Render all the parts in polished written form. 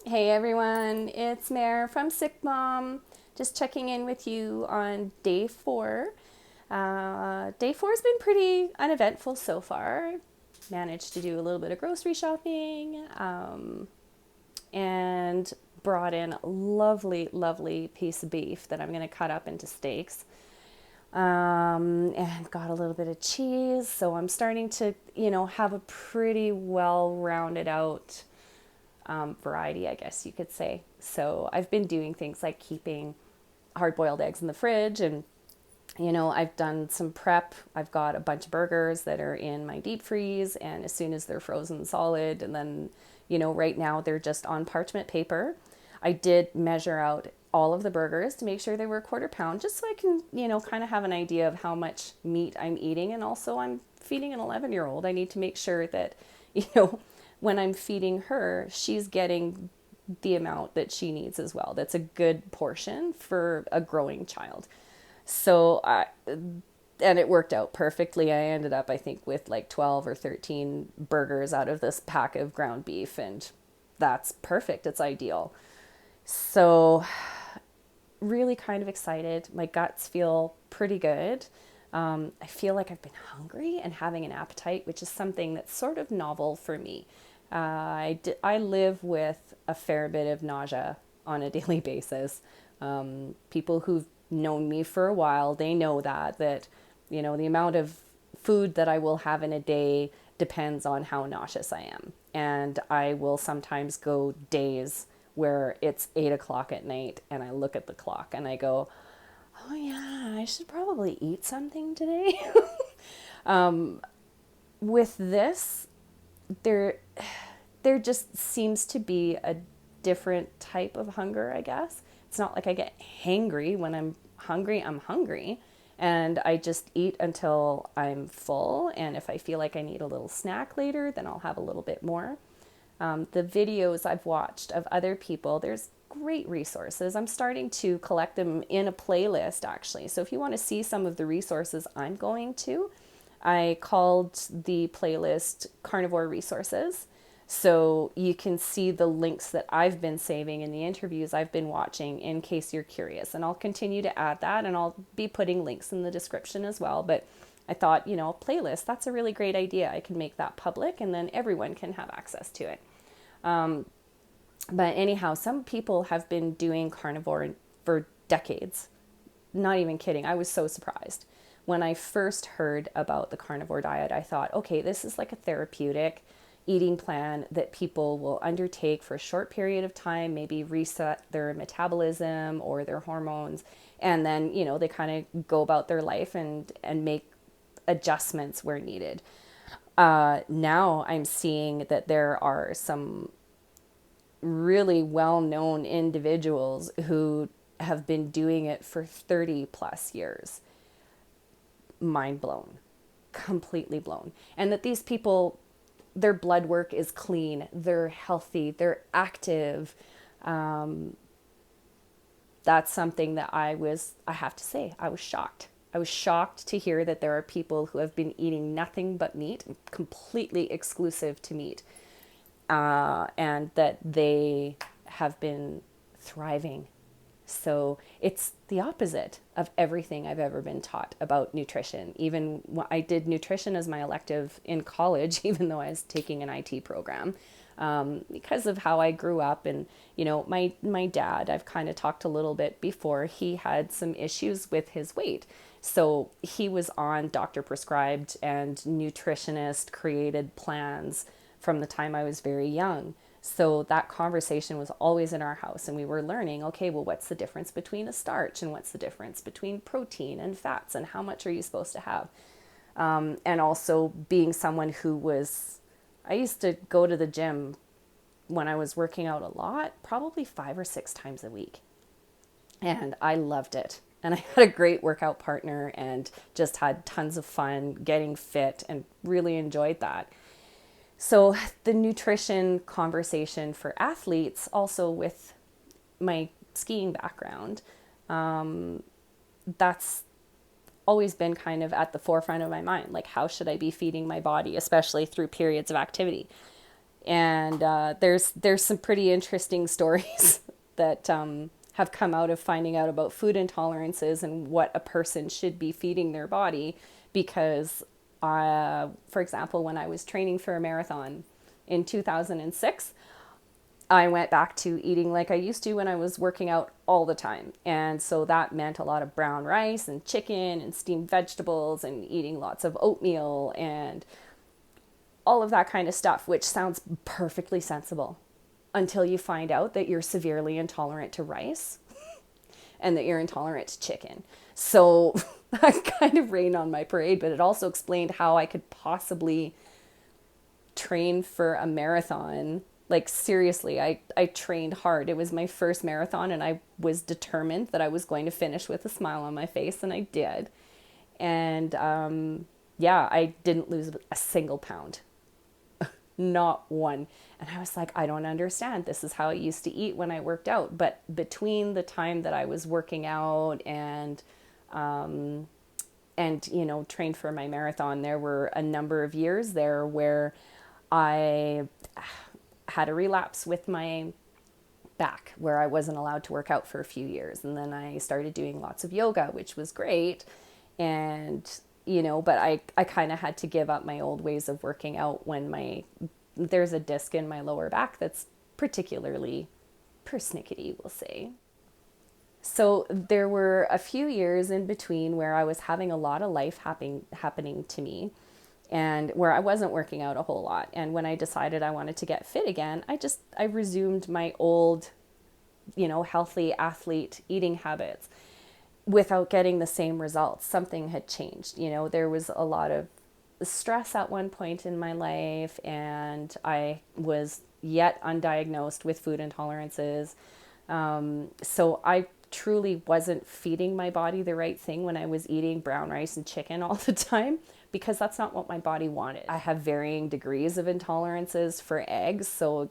Hey everyone, it's Mare from SickMom. Just checking in with you on day 4. Day 4 has been pretty uneventful so far. Managed to do a little bit of grocery shopping and brought in a lovely, lovely piece of beef that I'm going to cut up into steaks. And got a little bit of cheese. So I'm starting to, have a pretty well rounded out variety, I guess you could say. So I've been doing things like keeping hard boiled eggs in the fridge, and I've done some prep. I've got a bunch of burgers that are in my deep freeze, and as soon as they're frozen solid, and then, right now they're just on parchment paper. I did measure out all of the burgers to make sure they were a quarter pound, just so I can, kind of have an idea of how much meat I'm eating. And also, I'm feeding an 11-year-old. I need to make sure that, you know, when I'm feeding her, she's getting the amount that she needs as well. That's a good portion for a growing child. So, and it worked out perfectly. I ended up, I think, with like 12 or 13 burgers out of this pack of ground beef, and that's perfect. It's ideal. So, really kind of excited. My guts feel pretty good. I feel like I've been hungry and having an appetite, which is something that's sort of novel for me. I live with a fair bit of nausea on a daily basis. People who've known me for a while, they know that the amount of food that I will have in a day depends on how nauseous I am. And I will sometimes go days where it's 8 o'clock at night and I look at the clock and I go, oh yeah, I should probably eat something today. With this, there there just seems to be a different type of hunger, I guess. It's not like I get hangry. When I'm hungry, and I just eat until I'm full, and if I feel like I need a little snack later, then I'll have a little bit more. The videos I've watched of other people, there's great resources. I'm starting to collect them in a playlist, actually. So if you want to see some of the resources I'm going to, I called the playlist Carnivore Resources. So you can see the links that I've been saving in the interviews I've been watching in case you're curious. And I'll continue to add that, and I'll be putting links in the description as well. But I thought, a playlist, that's a really great idea. I can make that public and then everyone can have access to it. But anyhow, some people have been doing carnivore for decades. Not even kidding. I was so surprised. When I first heard about the carnivore diet, I thought, okay, this is like a therapeutic eating plan that people will undertake for a short period of time, maybe reset their metabolism or their hormones, and then, they kind of go about their life and make adjustments where needed. Now I'm seeing that there are some really well-known individuals who have been doing it for 30 plus years. Mind blown, completely blown. And that these people, their blood work is clean, they're healthy, they're active. That's something that I have to say, I was shocked. I was shocked to hear that there are people who have been eating nothing but meat, completely exclusive to meat, and that they have been thriving. So it's the opposite of everything I've ever been taught about nutrition. Even when I did nutrition as my elective in college, even though I was taking an IT program, because of how I grew up. And, my dad, I've kind of talked a little bit before, he had some issues with his weight. So he was on doctor prescribed and nutritionist created plans from the time I was very young. So that conversation was always in our house, and we were learning, okay, well, what's the difference between a starch, and what's the difference between protein and fats, and how much are you supposed to have? And also being someone I used to go to the gym when I was working out a lot, probably 5 or 6 times a week. And I loved it. And I had a great workout partner and just had tons of fun getting fit and really enjoyed that. So the nutrition conversation for athletes, also with my skiing background, that's always been kind of at the forefront of my mind. Like, how should I be feeding my body, especially through periods of activity? And there's some pretty interesting stories that have come out of finding out about food intolerances and what a person should be feeding their body. Because, for example, when I was training for a marathon in 2006, I went back to eating like I used to when I was working out all the time. And so that meant a lot of brown rice and chicken and steamed vegetables and eating lots of oatmeal and all of that kind of stuff, which sounds perfectly sensible until you find out that you're severely intolerant to rice and that you're intolerant to chicken. So that kind of rained on my parade, but it also explained how I could possibly train for a marathon. Like, seriously, I trained hard. It was my first marathon, and I was determined that I was going to finish with a smile on my face, and I did. And yeah, I didn't lose a single pound. Not one. And I was like, I don't understand. This is how I used to eat when I worked out. But between the time that I was working out and you know, trained for my marathon, there were a number of years there where I had a relapse with my back, where I wasn't allowed to work out for a few years. And then I started doing lots of yoga, which was great. And, you know, but I kind of had to give up my old ways of working out when there's a disc in my lower back that's particularly persnickety, we'll say. So there were a few years in between where I was having a lot of life happening to me, and where I wasn't working out a whole lot. And when I decided I wanted to get fit again, I resumed my old, you know, healthy athlete eating habits without getting the same results. Something had changed. You know, there was a lot of stress at one point in my life, and I was yet undiagnosed with food intolerances. So I truly wasn't feeding my body the right thing when I was eating brown rice and chicken all the time, because that's not what my body wanted. I have varying degrees of intolerances for eggs, so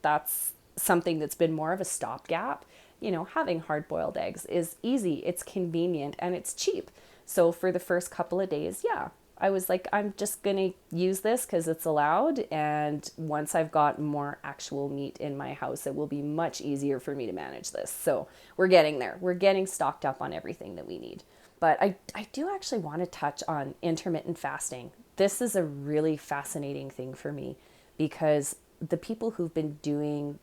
that's something that's been more of a stopgap. You know, having hard-boiled eggs is easy, it's convenient, and it's cheap. So for the first couple of days, yeah, I was like, I'm just gonna use this because it's allowed, and once I've got more actual meat in my house, it will be much easier for me to manage this. So we're getting there. We're getting stocked up on everything that we need. But I do actually want to touch on intermittent fasting. This is a really fascinating thing for me, because the people who've been doing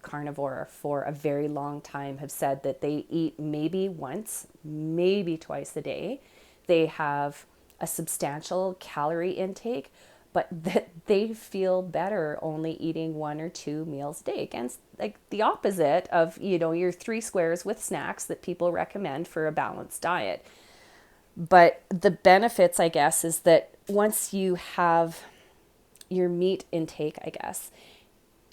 carnivore for a very long time have said that they eat maybe once, maybe twice a day. They have a substantial calorie intake, but that they feel better only eating 1 or 2 meals a day, against like the opposite of, you know, your 3 squares with snacks that people recommend for a balanced diet. But the benefits, I guess, is that once you have your meat intake, I guess,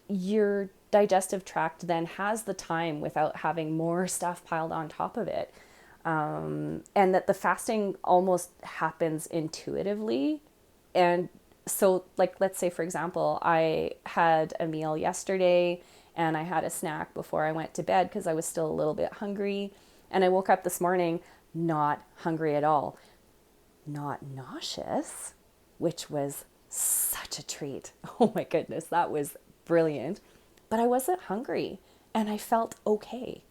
your digestive tract then has the time without having more stuff piled on top of it. And that the fasting almost happens intuitively. And so, like, let's say, for example, I had a meal yesterday and I had a snack before I went to bed because I was still a little bit hungry. And I woke up this morning not hungry at all, not nauseous, which was such a treat. Oh my goodness, that was brilliant. But I wasn't hungry and I felt okay,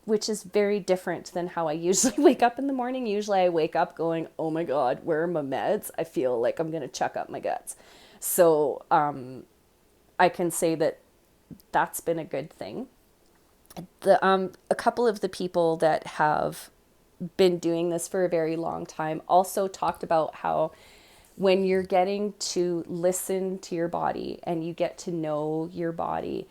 which is very different than how I usually wake up in the morning. Usually I wake up going, oh my God, where are my meds? I feel like I'm going to chuck up my guts. So I can say that that's been a good thing. A couple of the people that have been doing this for a very long time also talked about how when you're getting to listen to your body and you get to know your body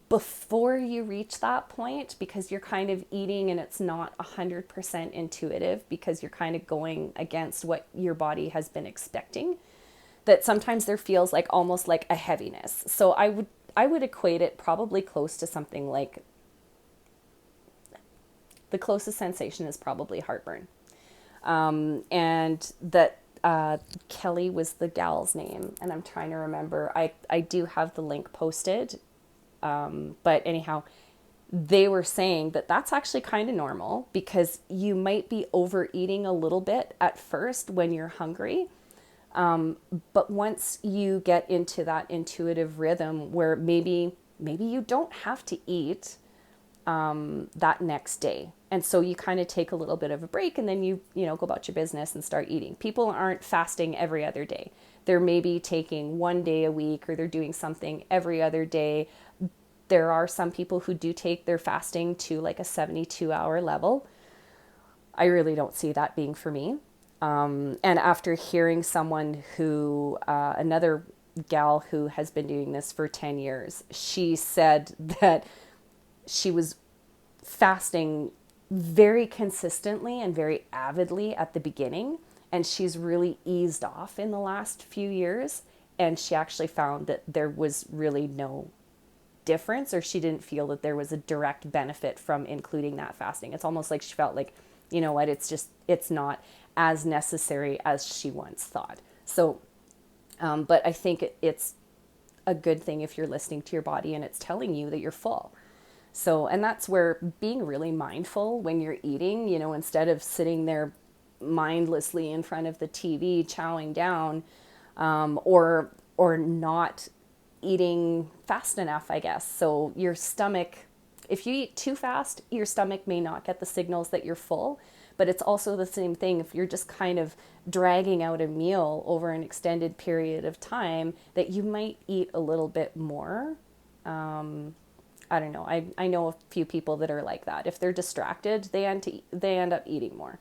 before you reach that point, because you're kind of eating and it's not 100% intuitive because you're kind of going against what your body has been expecting, that sometimes there feels like almost like a heaviness. So I would equate it probably close to something like, the closest sensation is probably heartburn. And that Kelly was the gal's name, and I'm trying to remember. I do have the link posted. But anyhow, they were saying that that's actually kind of normal, because you might be overeating a little bit at first when you're hungry, But once you get into that intuitive rhythm where maybe you don't have to eat that next day. And so you kind of take a little bit of a break and then you know, go about your business and start eating. People aren't fasting every other day. They're maybe taking one day a week, or they're doing something every other day. There are some people who do take their fasting to like a 72-hour level. I really don't see that being for me. And after hearing someone who, another gal who has been doing this for 10 years, she said that she was fasting very consistently and very avidly at the beginning, and she's really eased off in the last few years, and she actually found that there was really no difference, or she didn't feel that there was a direct benefit from including that fasting. It's almost like she felt like, you know what, it's not as necessary as she once thought. So but I think it's a good thing if you're listening to your body and it's telling you that you're full. So, and that's where being really mindful when you're eating, you know, instead of sitting there mindlessly in front of the TV chowing down, or not eating fast enough, I guess. So your stomach, if you eat too fast, your stomach may not get the signals that you're full. But it's also the same thing if you're just kind of dragging out a meal over an extended period of time, that you might eat a little bit more. I don't know. I know a few people that are like that. If they're distracted, they end up eating more.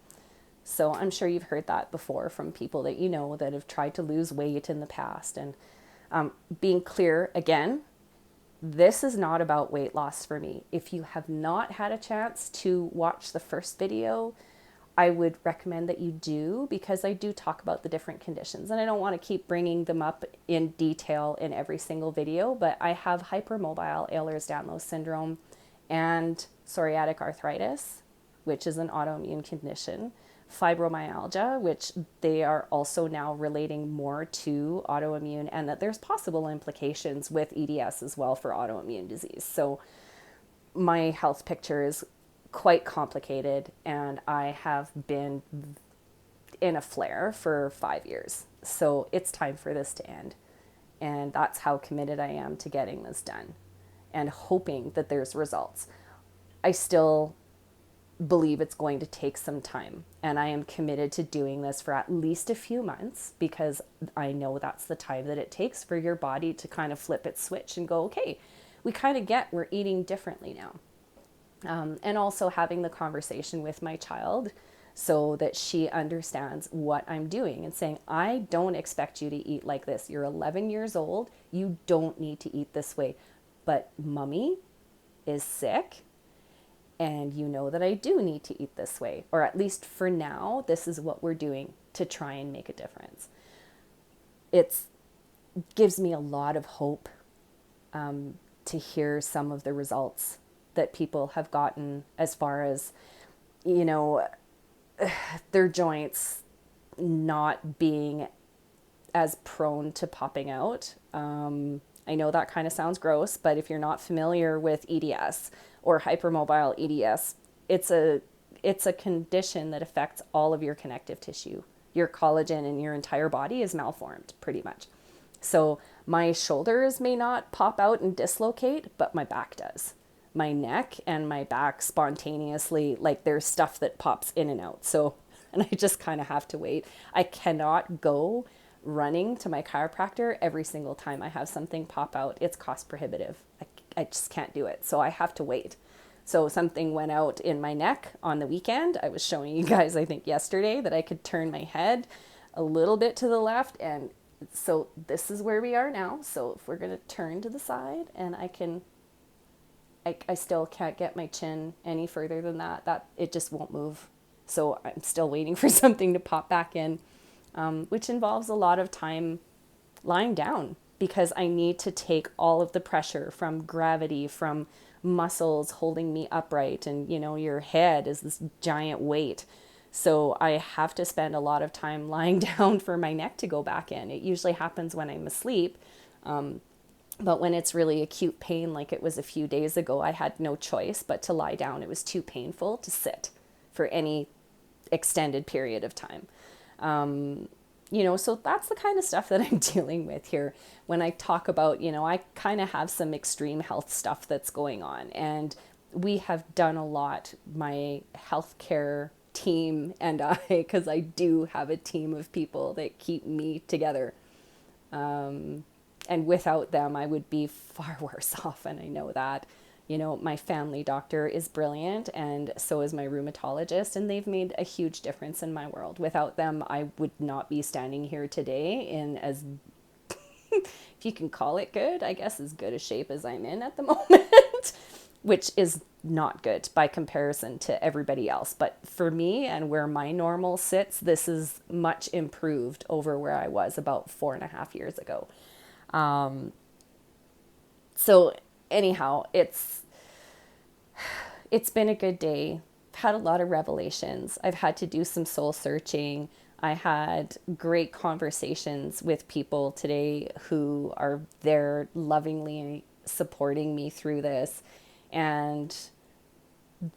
So I'm sure you've heard that before from people that you know that have tried to lose weight in the past. And being clear again, this is not about weight loss for me. If you have not had a chance to watch the first video, I would recommend that you do, because I do talk about the different conditions, and I don't want to keep bringing them up in detail in every single video, but I have hypermobile Ehlers-Danlos syndrome and psoriatic arthritis, which is an autoimmune condition, fibromyalgia, which they are also now relating more to autoimmune, and that there's possible implications with EDS as well for autoimmune disease. So my health picture is quite complicated, and I have been in a flare for 5 years. So it's time for this to end. And that's how committed I am to getting this done and hoping that there's results. I still believe it's going to take some time, and I am committed to doing this for at least a few months, because I know that's the time that it takes for your body to kind of flip its switch and go, okay, we kind of get we're eating differently now. And also having the conversation with my child so that she understands what I'm doing and saying, I don't expect you to eat like this. You're 11 years old. You don't need to eat this way. But mommy is sick, and you know that I do need to eat this way. Or at least for now, this is what we're doing to try and make a difference. It gives me a lot of hope to hear some of the results that people have gotten, as far as, you know, their joints not being as prone to popping out. I know that kind of sounds gross, but if you're not familiar with EDS or hypermobile EDS, it's a condition that affects all of your connective tissue. Your collagen in your entire body is malformed, pretty much. So my shoulders may not pop out and dislocate, but my back does. My neck and my back spontaneously, like there's stuff that pops in and out. So, and I just kind of have to wait. I cannot go running to my chiropractor every single time I have something pop out. It's cost prohibitive. I just can't do it. So I have to wait. So something went out in my neck on the weekend. I was showing you guys, I think yesterday, that I could turn my head a little bit to the left. And so this is where we are now. So if we're going to turn to the side, and I still can't get my chin any further than that it just won't move. So I'm still waiting for something to pop back in, which involves a lot of time lying down, because I need to take all of the pressure from gravity, from muscles holding me upright. And, you know, your head is this giant weight. So I have to spend a lot of time lying down for my neck to go back in. It usually happens when I'm asleep. But when it's really acute pain, like it was a few days ago, I had no choice but to lie down. It was too painful to sit for any extended period of time. So that's the kind of stuff that I'm dealing with here when I talk about, I kind of have some extreme health stuff that's going on. And we have done a lot, my healthcare team and I, because I do have a team of people that keep me together. And without them, I would be far worse off. And I know that. My family doctor is brilliant, and so is my rheumatologist, and they've made a huge difference in my world. Without them, I would not be standing here today in as, if you can call it good, I guess as good a shape as I'm in at the moment, which is not good by comparison to everybody else. But for me and where my normal sits, this is much improved over where I was about 4.5 years ago. So anyhow, it's been a good day. I've had a lot of revelations. I've had to do some soul searching. I had great conversations with people today who are there lovingly supporting me through this, and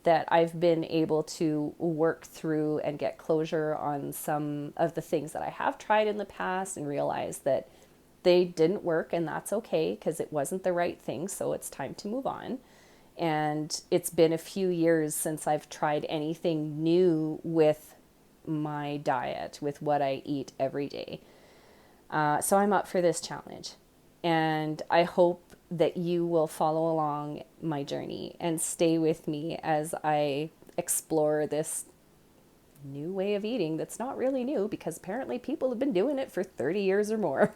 that I've been able to work through and get closure on some of the things that I have tried in the past and realize that they didn't work, and that's okay because it wasn't the right thing. So it's time to move on. And it's been a few years since I've tried anything new with my diet, with what I eat every day. So I'm up for this challenge. And I hope that you will follow along my journey and stay with me as I explore this new way of eating that's not really new, because apparently people have been doing it for 30 years or more.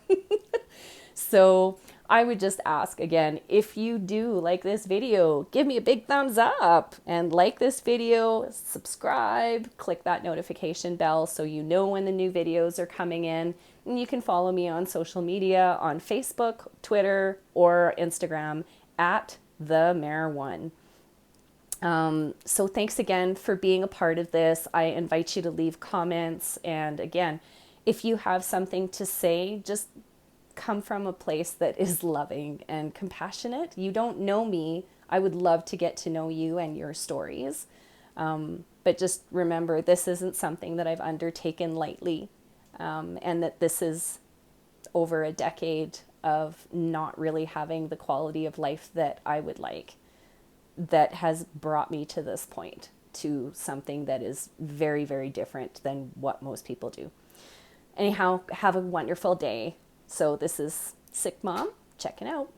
So I would just ask again, if you do like this video, give me a big thumbs up and like this video, subscribe, click that notification bell so you know when the new videos are coming in. And you can follow me on social media on Facebook, Twitter, or Instagram at the Mare1. So thanks again for being a part of this. I invite you to leave comments. And again, if you have something to say, just come from a place that is loving and compassionate. You don't know me. I would love to get to know you and your stories. But just remember, this isn't something that I've undertaken lightly. And that this is over a decade of not really having the quality of life that I would like, that has brought me to this point, to something that is very, very different than what most people do. Anyhow, have a wonderful day. So this is SickMom checking out.